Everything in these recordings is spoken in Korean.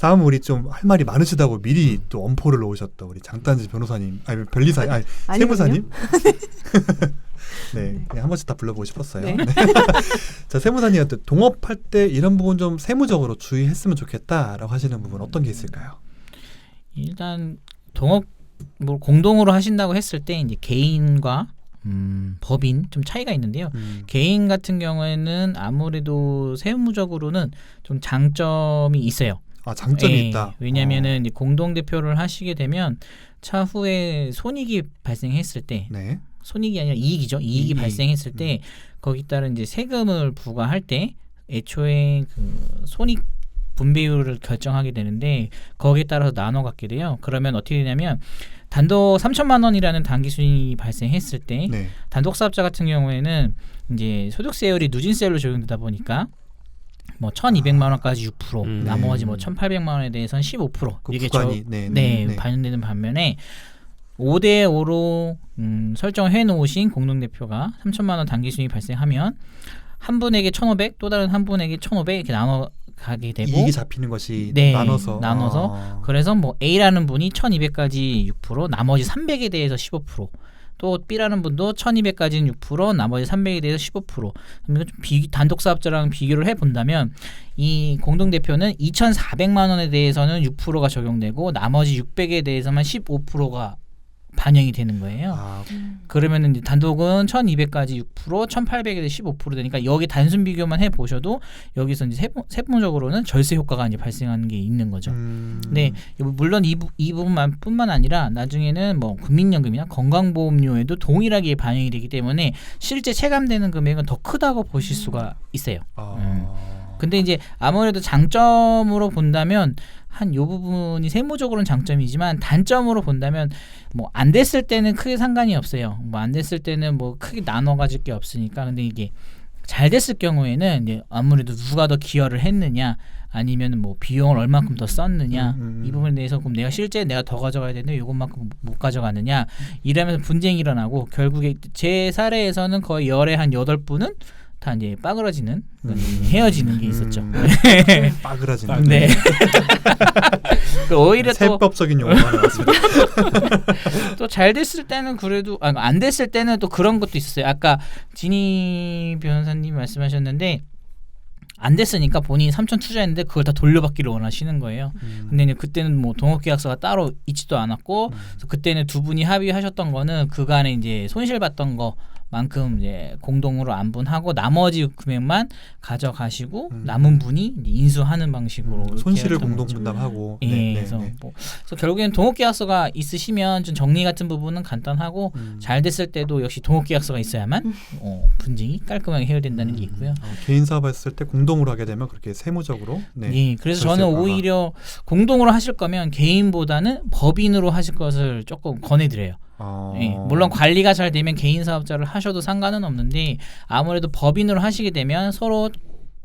다음 우리 좀 할 말이 많으시다고 미리 또 엄포를 놓으셨던 우리 장단지 변호사님, 아니 변리사, 아니 세무사님. 네, 한 번씩 다 불러보고 싶었어요. 네. 네. 자, 세무사님한테 동업할 때 이런 부분 좀 세무적으로 주의했으면 좋겠다라고 하시는 부분 어떤 게 있을까요? 일단 동업 뭐 공동으로 하신다고 했을 때 이제 개인과 법인 좀 차이가 있는데요. 개인 같은 경우에는 아무래도 세무적으로는 좀 장점이 있어요. 아, 장점이 예, 있다. 왜냐하면은 공동 대표를 하시게 되면 차후에 손익이 발생했을 때, 네. 손익이 아니라 이익이죠. 이익이 발생했을 때 거기 따른 이제 세금을 부과할 때 애초에 그 손익 분배율을 결정하게 되는데 거기에 따라서 나눠 갖게 돼요. 그러면 어떻게 되냐면 단독 3천만 원이라는 단기 수익이 발생했을 때 네. 단독 사업자 같은 경우에는 이제 소득세율이 누진세율로 적용되다 보니까 뭐 1,200만 원까지 6%, 나머지 뭐 1,800만 원에 대해서는 15% 그 이게 부관이, 네. 반영되는 반면에 5대 5로 설정을 해놓으신 공동대표가 3천만 원 단기 수익이 발생하면 한 분에게 1,500, 또 다른 한 분에게 1,500 이렇게 나눠 가게 되고 이익이 잡히는 것이 네, 나눠서 그래서 뭐 A라는 분이 1,200까지 6%, 나머지 300에 대해서 15%. 또 B라는 분도 1,200까지는 6%, 나머지 300에 대해서 15%. 그러면 단독 사업자랑 비교를 해 본다면 이 공동 대표는 2,400만 원에 대해서는 6%가 적용되고 나머지 600에 대해서만 15%가 반영이 되는 거예요. 그러면은 이제 단독은 1,200까지 6%, 1,800에 대해서 15% 되니까 여기 단순 비교만 해 보셔도 여기서 이제 세부적으로는 절세 효과가 이제 발생하는 게 있는 거죠. 근데 물론 이 부분뿐만 아니라 나중에는 뭐 국민연금이나 건강보험료에도 동일하게 반영이 되기 때문에 실제 체감되는 금액은 더 크다고 보실 수가 있어요. 근데 이제 아무래도 장점으로 본다면 한 요 부분이 세무적으로는 장점이지만 단점으로 본다면 뭐 안 됐을 때는 크게 상관이 없어요. 뭐 안 됐을 때는 뭐 크게 나눠 가질 게 없으니까. 근데 이게 잘 됐을 경우에는 이제 아무래도 누가 더 기여를 했느냐 아니면 뭐 비용을 얼마큼 더 썼느냐 이 부분에 대해서 그럼 내가 실제 내가 더 가져가야 되는데 이것만큼 못 가져가느냐 이러면서 분쟁이 일어나고 결국에 제 사례에서는 거의 열에 한 8분은 다 이제 빠그러지는 헤어지는 게 있었죠. 빠그러지는. 네. 오히려 세법적인 용어가 나왔습니다. 또 잘 됐을 때는 그래도 안 됐을 때는 또 그런 것도 있었어요. 아까 진희 변호사님 말씀하셨는데 안 됐으니까 본인이 3천 투자했는데 그걸 다 돌려받기를 원하시는 거예요. 근데 이제 그때는 뭐 동업계약서가 따로 있지도 않았고 그래서 그때는 두 분이 합의하셨던 거는 그간에 이제 손실봤던 거 만큼 이제 공동으로 안분하고 나머지 금액만 가져가시고 남은 분이 이제 인수하는 방식으로 손실을 공동 분담하고. 네, 그래서 그래서 결국에는 동업계약서가 있으시면 좀 정리 같은 부분은 간단하고 잘 됐을 때도 역시 동업계약서가 있어야만 분쟁이 깔끔하게 해결된다는 게 있고요. 개인 사업했을 때 공동으로 하게 되면 그렇게 세무적으로. 네, 그래서 저는 오히려 공동으로 하실 거면 개인보다는 법인으로 하실 것을 조금 권해드려요. 네, 물론 관리가 잘 되면 개인 사업자를 하셔도 상관은 없는데 아무래도 법인으로 하시게 되면 서로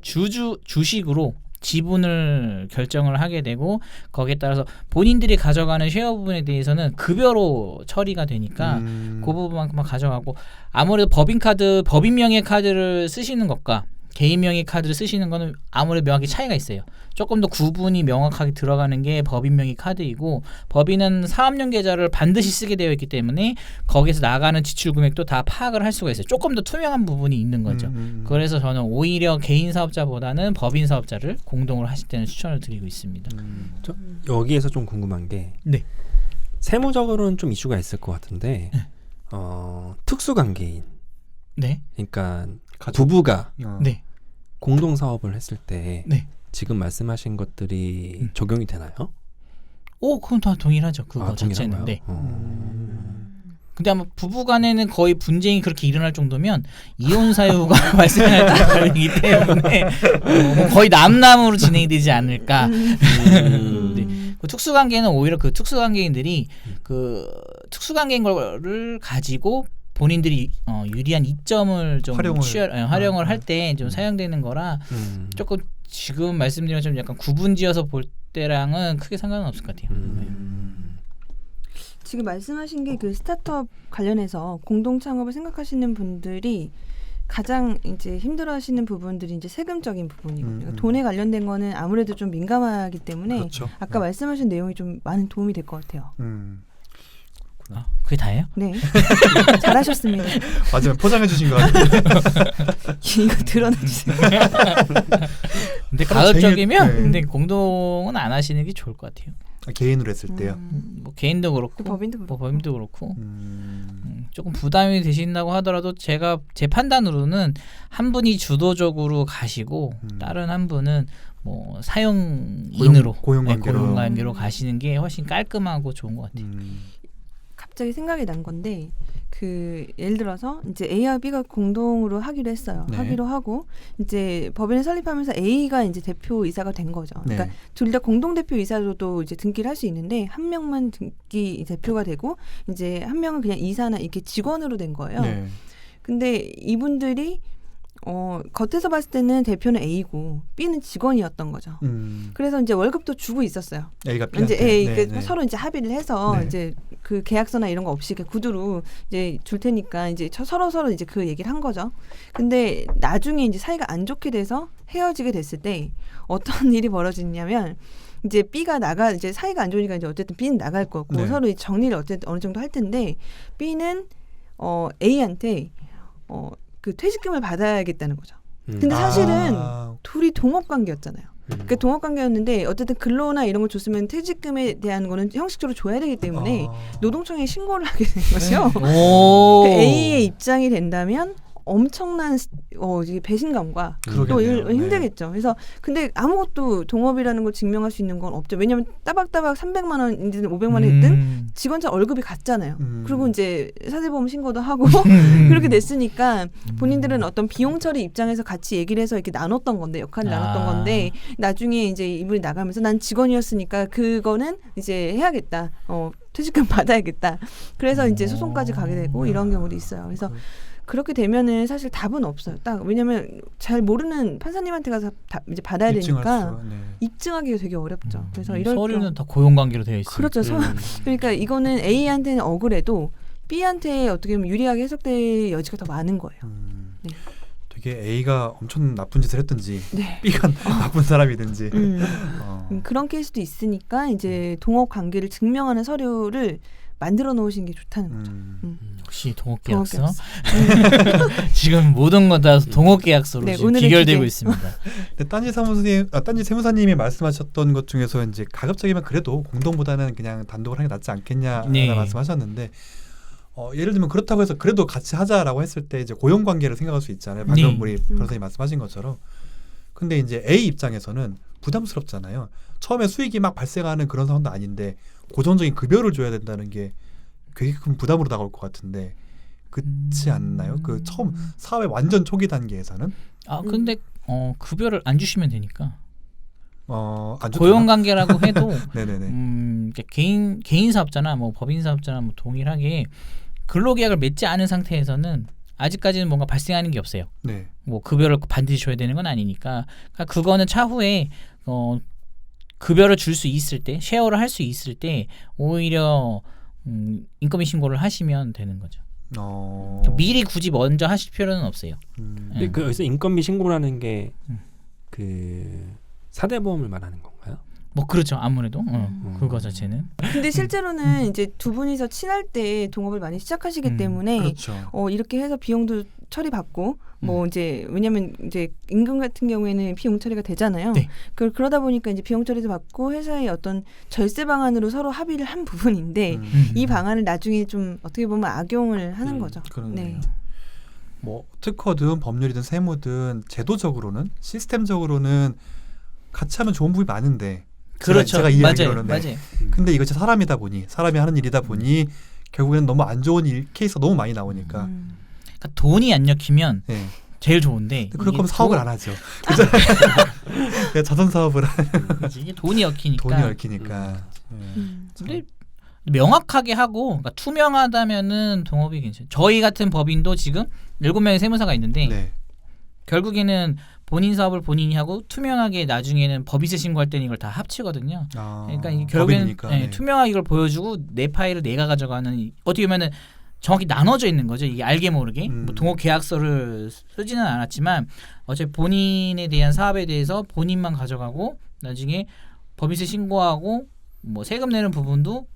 주식으로 지분을 결정을 하게 되고 거기에 따라서 본인들이 가져가는 쉐어 부분에 대해서는 급여로 처리가 되니까 그 부분만큼만 가져가고 아무래도 법인 명의 카드를 쓰시는 것과 개인 명의 카드를 쓰시는 거는 아무래도 명확히 차이가 있어요. 조금 더 구분이 명확하게 들어가는 게 법인 명의 카드이고 법인은 사업용 계좌를 반드시 쓰게 되어 있기 때문에 거기서 나가는 지출 금액도 다 파악을 할 수가 있어요. 조금 더 투명한 부분이 있는 거죠. 그래서 저는 오히려 개인 사업자보다는 법인 사업자를 공동으로 하실 때는 추천을 드리고 있습니다. 여기에서 좀 궁금한 게 네. 세무적으로는 좀 이슈가 있을 것 같은데 특수관계인 네. 그러니까 부부가 네. 공동 사업을 했을 때 네. 지금 말씀하신 것들이 적용이 되나요? 그건 다 동일하죠. 그거 자체는. 네. 근데 아마 부부간에는 거의 분쟁이 그렇게 일어날 정도면 이혼 사유가 발생할 따름이기 때문에 거의 남남으로 진행이 되지 않을까. 네. 그 특수관계는 오히려 그 특수관계인들이 그 특수관계인 거를 가지고 본인들이 유리한 이점을 좀 활용을 할 때 좀 사용되는 거라 조금 지금 말씀드린 좀 약간 구분지어서 볼 때랑은 크게 상관은 없을 것 같아요. 지금 말씀하신 게 그 스타트업 관련해서 공동 창업을 생각하시는 분들이 가장 이제 힘들어하시는 부분들이 이제 세금적인 부분이거든요. 음. 돈에 관련된 거는 아무래도 좀 민감하기 때문에 그렇죠. 아까 말씀하신 내용이 좀 많은 도움이 될 것 같아요. 아, 그게 다예요? 네, 잘하셨습니다. 마지막에 포장해 주신 거 같아요. 이거 드러내주세요. 근데 하루 가급적이면 종일, 네. 근데 공동은 안 하시는 게 좋을 것 같아요. 개인으로 했을 때요. 뭐 개인도 그렇고 법인도 그렇고. 뭐 법인도 그렇고 음. 조금 부담이 되신다고 하더라도 제가 제 판단으로는 한 분이 주도적으로 가시고 다른 한 분은 뭐 사용인으로 고용관계로. 고용관계로 가시는 게 훨씬 깔끔하고 좋은 것 같아요. 갑자기 생각이 난 건데 그 예를 들어서 이제 A와 B가 공동으로 하기로 했어요. 네. 하기로 하고 이제 법인을 설립하면서 A가 이제 대표이사가 된 거죠. 그러니까 네. 둘 다 공동 대표이사로도 이제 등기를 할 수 있는데 한 명만 등기 대표가 되고 이제 한 명은 그냥 이사나 이렇게 직원으로 된 거예요. 네. 근데 이분들이 겉에서 봤을 때는 대표는 A고 B는 직원이었던 거죠. 그래서 이제 월급도 주고 있었어요. A가 이제 B한테. 그 서로 이제 합의를 해서 네. 이제 그 계약서나 이런 거 없이 이렇게 구두로 이제 줄 테니까 이제 서로 이제 그 얘기를 한 거죠. 근데 나중에 이제 사이가 안 좋게 돼서 헤어지게 됐을 때 어떤 일이 벌어지냐면 이제 B가 이제 사이가 안 좋으니까 이제 어쨌든 B는 나갈 거고 네. 서로 정리를 어쨌든 어느 정도 할 텐데 B는 A한테 그 퇴직금을 받아야겠다는 거죠. 근데 사실은 둘이 동업 관계였잖아요. 그러니까 동업 관계였는데 어쨌든 근로나 이런 걸 줬으면 퇴직금에 대한 거는 형식적으로 줘야 되기 때문에 노동청에 신고를 하게 된 거죠. 오. 그 A의 입장이 된다면 엄청난 이게 배신감과 또 그러겠네요. 힘들겠죠. 그래서 근데 아무것도 동업이라는 걸 증명할 수 있는 건 없죠. 왜냐하면 따박따박 300만 원이든 500만 원이든 직원차 월급이 같잖아요. 그리고 이제 사대보험 신고도 하고 그렇게 됐으니까 본인들은 어떤 비용 처리 입장에서 같이 얘기를 해서 이렇게 나눴던 건데 역할을 나눴던 건데 나중에 이제 이분이 나가면서 난 직원이었으니까 그거는 이제 해야겠다. 퇴직금 받아야겠다. 그래서 이제 소송까지 가게 되고 이런 경우도 있어요. 그래서 그렇게 되면은 사실 답은 없어요. 딱 왜냐면 잘 모르는 판사님한테 가서 이제 받아야 되니까 입증하기가 되게 어렵죠. 그래서 이럴 서류는 다 고용관계로 되어 있어요. 그렇죠. 그러니까 이거는 A한테는 억울해도 B한테 어떻게 보면 유리하게 해석될 여지가 더 많은 거예요. 네. 되게 A가 엄청 나쁜 짓을 했든지 네. B가 나쁜 사람이든지 그런 케이스도 있으니까 이제 동업 관계를 증명하는 서류를 만들어 놓으시는 게 좋다는 거죠. 역시 동업계약서. 동업계약서. 지금 모든 건 다 동업계약서로 네, 지금 오늘의 귀결되고 기대. 있습니다. 근데 딴지 세무사님이 말씀하셨던 것 중에서 이제 가급적이면 그래도 공동보다는 그냥 단독을 하는 게 낫지 않겠냐라는 네. 말씀하셨는데 예를 들면 그렇다고 해서 그래도 같이 하자라고 했을 때 이제 고용 관계를 생각할 수 있잖아요. 방금 네. 우리 변호사님 말씀하신 것처럼. 근데 이제 A 입장에서는 부담스럽잖아요. 처음에 수익이 막 발생하는 그런 상황도 아닌데 고정적인 급여를 줘야 된다는 게 되게 큰 부담으로 다가올 것 같은데 그렇지 않나요? 그 처음 사업의 완전 초기 단계에서는 근데 급여를 안 주시면 되니까. 안 좋다나? 고용 관계라고 해도 네네네. 그러니까 개인 사업자나 뭐 법인 사업자나 뭐 동일하게 근로계약을 맺지 않은 상태에서는 아직까지는 뭔가 발생하는 게 없어요. 네. 뭐 급여를 반드시 줘야 되는 건 아니니까. 그러니까 그거는 차후에 급여를 줄 수 있을 때, 쉐어를 할 수 있을 때 오히려 인건비 신고를 하시면 되는 거죠. 미리 굳이 먼저 하실 필요는 없어요. 근데 그 여기서 인건비 신고라는 게 그 사대보험을 말하는 건가요? 뭐 그렇죠. 아무래도 그거 자체는. 근데 실제로는 이제 두 분이서 친할 때 동업을 많이 시작하시기 때문에 그렇죠. 이렇게 해서 비용도 처리받고 뭐 이제 왜냐면 이제 임금 같은 경우에는 비용 처리가 되잖아요. 네. 그러다 보니까 이제 비용 처리도 받고 회사의 어떤 절세 방안으로 서로 합의를 한 부분인데 이 방안을 나중에 좀 어떻게 보면 악용을 하는 거죠. 그러네요. 네. 뭐 특허든 법률이든 세무든 제도적으로는 시스템적으로는 같이 하면 좋은 부분이 많은데 그렇죠. 제가 이해하기로는 맞아요. 근데 이것이 사람이다 보니 사람이 하는 일이다 보니 결국에는 너무 안 좋은 케이스가 너무 많이 나오니까 그러니까 돈이 안 엮이면 네. 제일 좋은데 그럴 거면 사업을 안 하죠. 그냥 자선 사업을 이게 돈이 엮이니까. 돈이 얽히니까. 근데 명확하게 하고 그러니까 투명하다면은 동업이 괜찮아요. 저희 같은 법인도 지금 7명의 세무사가 있는데 네. 결국에는 본인 사업을 본인이 하고 투명하게 나중에는 법인세 신고할 때는 이걸 다 합치거든요. 그러니까 이게 결국에는 법인이니까, 네. 투명하게 이걸 보여주고 내 파일을 내가 가져가는 어떻게 보면은 정확히 나눠져 있는 거죠. 이게 알게 모르게 음. 뭐 동업 계약서를 쓰지는 않았지만 어차피 본인에 대한 사업에 대해서 본인만 가져가고 나중에 법인세 신고하고 뭐 세금 내는 부분도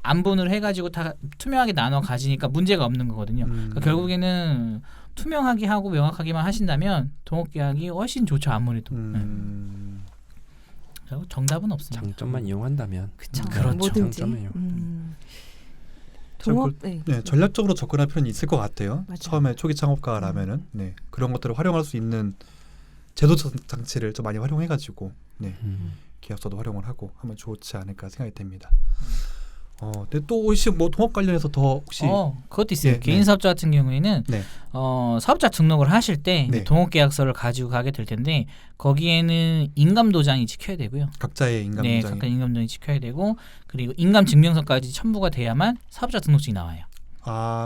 안분을 해가지고 다 투명하게 나눠 가지니까 문제가 없는 거거든요. 그러니까 결국에는 투명하게 하고 명확하게만 하신다면 동업 계약이 훨씬 좋죠. 아무래도. 그리고 정답은 없습니다. 장점만 이용한다면. 그쵸. 그렇죠. 뭐든지. 장점이에요. 동업 네. 네, 전략적으로 접근할 필요는 있을 것 같아요. 맞아요. 처음에 초기 창업가라면은 네, 그런 것들을 활용할 수 있는 제도 장치를 좀 많이 활용해가지고 네, 계약서도 활용을 하고 하면 좋지 않을까 생각이 됩니다. 근데 또 혹시 뭐 동업 관련해서 더 혹시 그것도 있어요. 네, 개인 네. 사업자 같은 경우에는 네. 사업자 등록을 하실 때 네. 동업 계약서를 가지고 가게 될 텐데 거기에는 인감 도장이 찍혀야 되고요. 각자의 인감 네, 도장이 각각 인감 도장이 찍혀야 되고 그리고 인감 증명서까지 첨부가 돼야만 사업자 등록증이 나와요.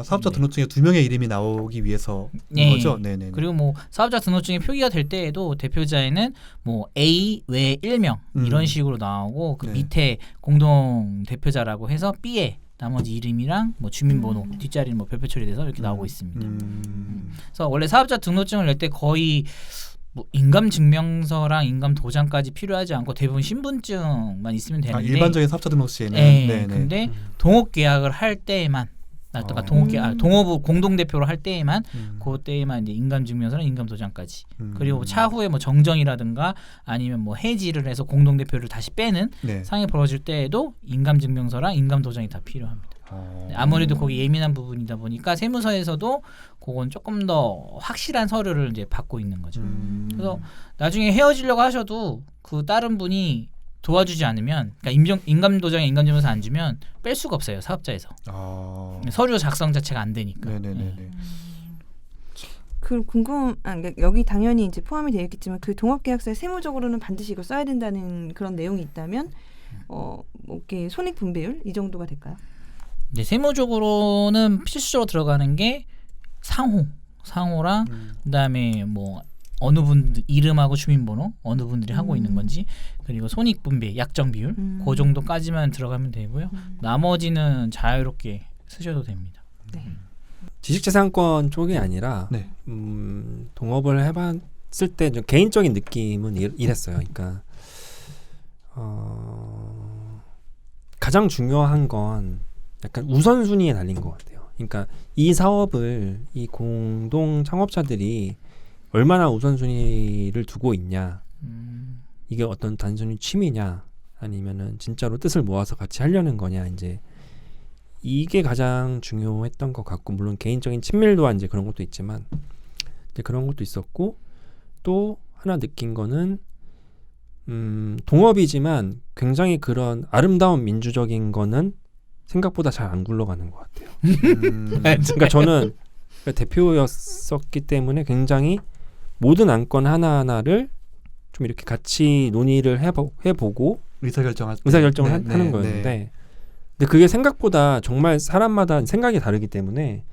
사업자 네. 등록증에 2명의 이름이 나오기 위해서인 네. 거죠. 네네. 그리고 뭐 사업자 등록증에 표기가 될 때에도 대표자에는 뭐 A 외 1명 이런 식으로 나오고 그 네. 밑에 공동 대표자라고 해서 B에 나머지 이름이랑 뭐 주민번호 뒷자리는 뭐 별표 처리돼서 이렇게 나오고 있습니다. 그래서 원래 사업자 등록증을 낼 때 거의 뭐 인감 증명서랑 인감 도장까지 필요하지 않고 대부분 신분증만 있으면 되는데 일반적인 사업자 등록 시에는 네, 네네. 근데 동업 계약을 할 때에만 그러니까 동업부 공동 대표로 할 때에만 그때에만 이제 인감 증명서랑 인감 도장까지 그리고 차후에 뭐 정정이라든가 아니면 뭐 해지를 해서 공동 대표를 다시 빼는 네. 상황이 벌어질 때에도 인감 증명서랑 인감 도장이 다 필요합니다. 네, 아무래도 거기 예민한 부분이다 보니까 세무서에서도 그건 조금 더 확실한 서류를 이제 받고 있는 거죠. 그래서 나중에 헤어지려고 하셔도 그 다른 분이 도와주지 않으면 그러니까 인감 도장에 인감 증명서 안 주면 뺄 수가 없어요. 사업자에서. 서류 작성 자체가 안 되니까. 네네네. 그 그러니까 여기 당연히 이제 포함이 되어 있겠지만 그 동업계약서에 세무적으로는 반드시 이걸 써야 된다는 그런 내용이 있다면 뭐 이렇게 손익 분배율 이 정도가 될까요? 네, 세무적으로는 필수적으로 들어가는 게 상호랑 그다음에 뭐 어느 분들 이름하고 주민번호 어느 분들이 하고 있는 건지 그리고 손익 분배 약정 비율 그 정도까지만 들어가면 되고요. 나머지는 자유롭게 쓰셔도 됩니다. 네. 지식재산권 쪽이 아니라 네. 동업을 해봤을 때 좀 개인적인 느낌은 이랬어요. 그러니까 가장 중요한 건 약간 우선순위에 달린 것 같아요. 그러니까 이 사업을 이 공동 창업자들이 얼마나 우선순위를 두고 있냐, 이게 어떤 단순히 취미냐, 아니면은 진짜로 뜻을 모아서 같이 하려는 거냐, 이제 이게 가장 중요했던 것 같고, 물론 개인적인 친밀도와 이제 그런 것도 있지만, 이제 그런 것도 있었고, 또 하나 느낀 거는 동업이지만 굉장히 그런 아름다운 민주적인 거는 생각보다 잘 안 굴러가는 것 같아요. 그러니까 저는 대표였었기 때문에 굉장히 모든 안건 하나하나를 좀 이렇게 같이 논의를 해보고 의사결정을 하는 거였는데 근데 그게 생각보다 정말 사람마다 생각이 다르기 때문에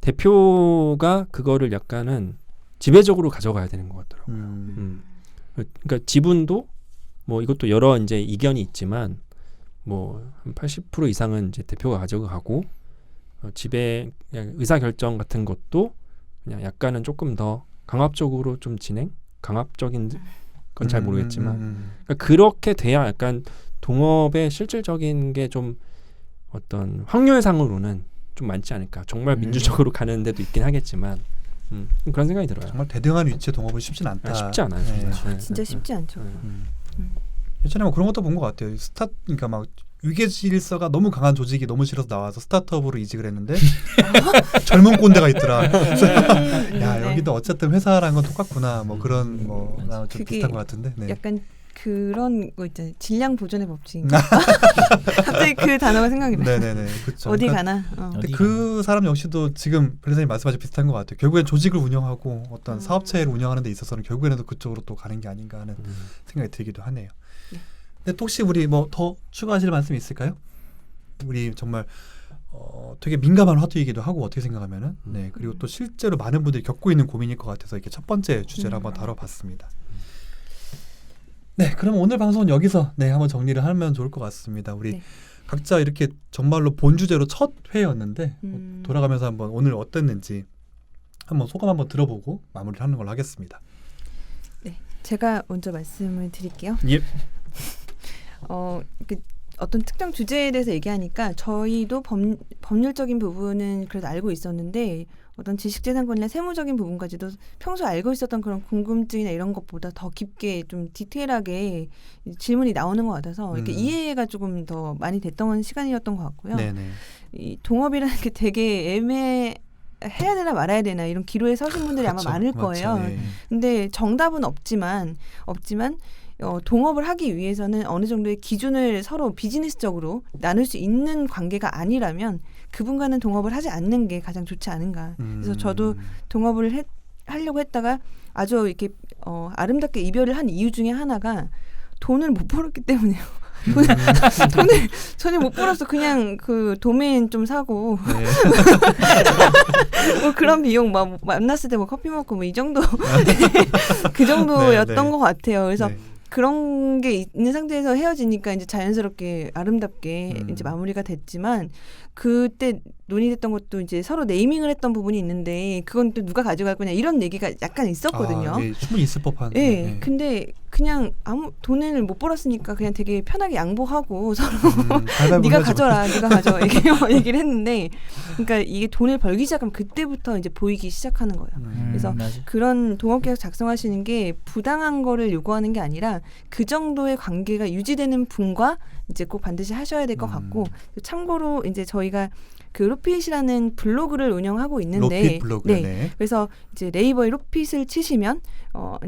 대표가 그거를 약간은 지배적으로 가져가야 되는 것 같더라고요. 그러니까 지분도 뭐 이것도 여러 이제 이견이 있지만 뭐 한 80% 이상은 이제 대표가 가져가고 지배 의사결정 같은 것도 그냥 약간은 조금 더 강압적으로 좀 강압적인 건 잘 모르겠지만 그러니까 그렇게 돼야 약간 동업의 실질적인 게 좀 어떤 확률상으로는 좀 많지 않을까. 정말 민주적으로 가는 데도 있긴 하겠지만 그런 생각이 들어요. 정말 대등한 위치의 동업은 쉽진 않다. 쉽지 않아요. 네. 진짜 쉽지 않죠. 예전에 뭐 그런 것도 본 것 같아요. 그러니까 막 위계질서가 너무 강한 조직이 너무 싫어서 나와서 스타트업으로 이직을 했는데 젊은 꼰대가 있더라. 야 여기도 어쨌든 회사라는 건 똑같구나. 뭐 그런 뭐 나랑 좀 비슷한 것 같은데. 네. 약간 그런 거 있잖아요. 질량 보존의 법칙. 갑자기 그 단어가 생각이 나요. 네네네. 그렇죠. 어디 그러니까 가나. 근데 그 사람 역시도 지금 변호사님 말씀하신 비슷한 것 같아요. 결국엔 조직을 운영하고 어떤 사업체를 운영하는 데 있어서는 결국에는 그쪽으로 또 가는 게 아닌가 하는 생각이 들기도 하네요. 근데 또 혹시 우리 뭐 더 추가하실 말씀이 있을까요? 우리 정말 되게 민감한 화두이기도 하고 어떻게 생각하면은 네 그리고 또 실제로 많은 분들이 겪고 있는 고민일 것 같아서 이렇게 첫 번째 주제를 한번 다뤄봤습니다. 네, 그럼 오늘 방송은 여기서 한번 정리를 하면 좋을 것 같습니다. 우리 각자 이렇게 정말로 본 주제로 첫 회였는데 돌아가면서 한번 오늘 어땠는지 한번 소감 한번 들어보고 마무리를 하는 걸로 하겠습니다. 네, 제가 먼저 말씀을 드릴게요. 예. 어떤 특정 주제에 대해서 얘기하니까 저희도 법률적인 부분은 그래도 알고 있었는데 어떤 지식재산권이나 세무적인 부분까지도 평소 알고 있었던 그런 궁금증이나 이런 것보다 더 깊게 좀 디테일하게 질문이 나오는 것 같아서 이렇게 이해가 조금 더 많이 됐던 시간이었던 것 같고요. 네네. 이 동업이라는 게 되게 해야 되나 말아야 되나 이런 기로에 서신 분들이 그렇죠. 아마 많을 거예요. 맞죠. 예. 근데 정답은 없지만 동업을 하기 위해서는 어느 정도의 기준을 서로 비즈니스적으로 나눌 수 있는 관계가 아니라면 그분과는 동업을 하지 않는 게 가장 좋지 않은가. 그래서 저도 동업을 하려고 했다가 아주 이렇게 아름답게 이별을 한 이유 중에 하나가 돈을 못 벌었기 때문에요. 돈을 전혀 못 벌어서 그냥 그 도메인 좀 사고 네. 뭐 그런 비용 막 만났을 때 뭐 커피 먹고 뭐 이 정도 그 정도였던 네, 네. 것 같아요. 그래서 네. 그런 게 있는 상태에서 헤어지니까 이제 자연스럽게 아름답게 이제 마무리가 됐지만 그때 논의됐던 것도 이제 서로 네이밍을 했던 부분이 있는데 그건 또 누가 가져갈 거냐 이런 얘기가 약간 있었거든요. 아, 네, 충분히 있을 법한. 예. 네. 근데 그냥 아무 돈을 못 벌었으니까 그냥 되게 편하게 양보하고 서로 네가 가져라, 네가 가져 얘기를 했는데, 그러니까 이게 돈을 벌기 시작하면 그때부터 이제 보이기 시작하는 거예요. 그래서 맞아. 그런 동업계약 작성하시는 게 부당한 거를 요구하는 게 아니라 그 정도의 관계가 유지되는 분과 이제 꼭 반드시 하셔야 될 것 같고, 참고로 이제 저희가 그 로핏이라는 블로그를 운영하고 있는데, 로핏 블로그. 네. 네. 그래서 이제 네이버에 로핏을 치시면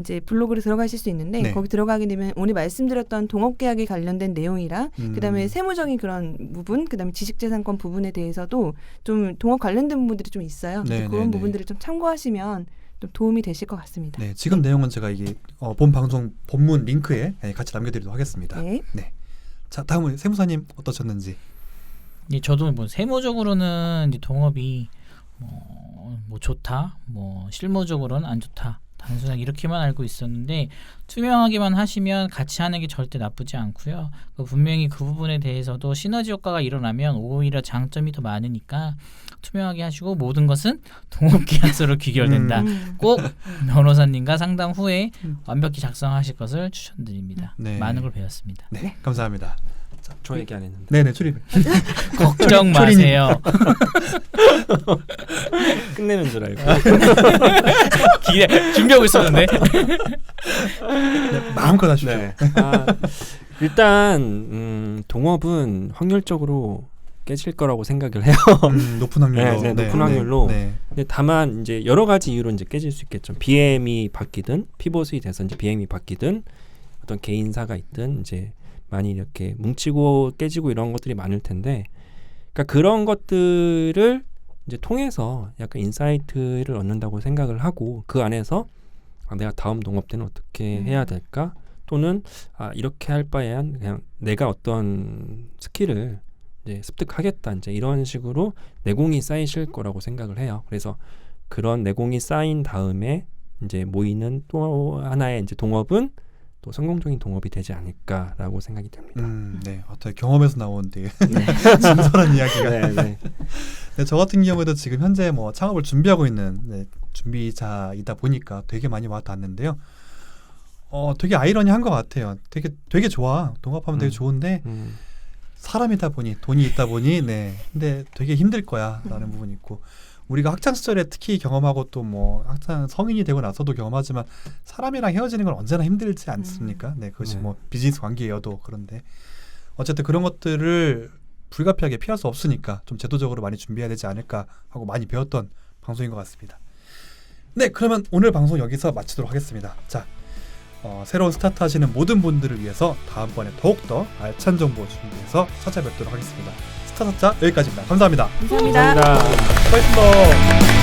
이제 블로그로 들어가실 수 있는데 네. 거기 들어가게 되면 오늘 말씀드렸던 동업계약에 관련된 내용이랑 그다음에 세무적인 그런 부분, 그다음에 지식재산권 부분에 대해서도 좀 동업 관련된 부분들이 좀 있어요. 네, 그런 네, 부분들을 좀 참고하시면 좀 도움이 되실 것 같습니다. 네, 지금 내용은 제가 이게 본 방송 본문 링크에 같이 남겨드리도록 하겠습니다. 네. 네. 자, 다음은 세무사님 어떠셨는지. 예, 저도 뭐 세무적으로는 이제 동업이 뭐 좋다, 뭐 실무적으로는 안 좋다, 단순하게 이렇게만 알고 있었는데 투명하게만 하시면 같이 하는 게 절대 나쁘지 않고요. 분명히 그 부분에 대해서도 시너지 효과가 일어나면 오히려 장점이 더 많으니까 투명하게 하시고 모든 것은 동업계약서로 귀결된다. 꼭 변호사님과 상담 후에 완벽히 작성하실 것을 추천드립니다. 네. 많은 걸 배웠습니다. 네, 감사합니다. 자, 저 얘기 안 했는데. 네네, 출입. 걱정 마세요. 끝내는 줄 알고. 준비하고 있었는데. 네, 마음껏 하십시오. 네. 일단 동업은 확률적으로 깨질 거라고 생각을 해요. 높은 확률로. 네, 높은 확률로. 네. 근데 다만 이제 여러 가지 이유로 이제 깨질 수 있겠죠. BM이 바뀌든 피봇이 돼서 이제 BM이 바뀌든 어떤 개인사가 있든 이제 많이 이렇게 뭉치고 깨지고 이런 것들이 많을 텐데, 그러니까 그런 것들을 이제 통해서 약간 인사이트를 얻는다고 생각을 하고 그 안에서 내가 다음 동업 때는 어떻게 해야 될까? 또는 이렇게 할 바에야 그냥 내가 어떤 스킬을 이제 습득하겠다, 이제 이런 식으로 내공이 쌓이실 거라고 생각을 해요. 그래서 그런 내공이 쌓인 다음에 이제 모이는 또 하나의 이제 동업은 또 성공적인 동업이 되지 않을까라고 생각이 됩니다. 네, 어떻게 경험에서 나온 되게 진솔한 이야기가. 네. 네, 저 같은 경우에도 지금 현재 뭐 창업을 준비하고 있는 준비자이다 보니까 되게 많이 와닿았는데요. 되게 아이러니한 것 같아요. 되게 좋아. 동업하면 되게 좋은데 사람이다 보니, 돈이 있다 보니, 네, 근데 되게 힘들 거야라는 부분이 있고, 우리가 학창 시절에 특히 경험하고 또 뭐 학창 성인이 되고 나서도 경험하지만 사람이랑 헤어지는 건 언제나 힘들지 않습니까? 네, 그것이 뭐 비즈니스 관계여도 그런데 어쨌든 그런 것들을 불가피하게 피할 수 없으니까 좀 제도적으로 많이 준비해야 되지 않을까 하고 많이 배웠던 방송인 것 같습니다. 네, 그러면 오늘 방송 여기서 마치도록 하겠습니다. 자, 새로운 스타트 하시는 모든 분들을 위해서 다음번에 더욱더 알찬 정보 준비해서 찾아뵙도록 하겠습니다. 스타트자 여기까지입니다. 감사합니다. 감사합니다. 감사합니다. 수고하셨습니다.